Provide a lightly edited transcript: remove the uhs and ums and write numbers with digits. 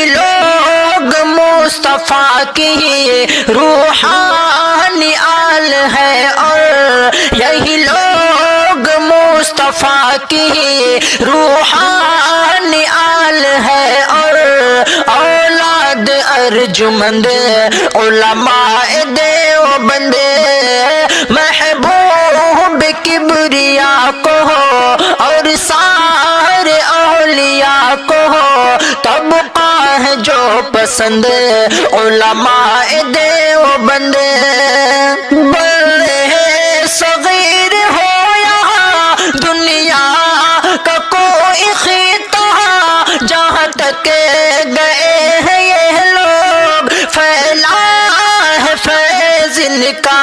لوگ مصطفیٰ کی روحانی آل ہے، اور یہی لوگ مصطفیٰ کی روحانی آل ہے، اور اولاد ارجمند علماء دیوبند محبوب کبریا کو اور سارے اولیاء کو طبقہ ہے جو پسند علماء دیوبند، بڑے صغیر ہو یہاں دنیا کا کوئی خطہ، جہاں تک گئے ہیں یہ لوگ پھیلا ہے فیض ان کا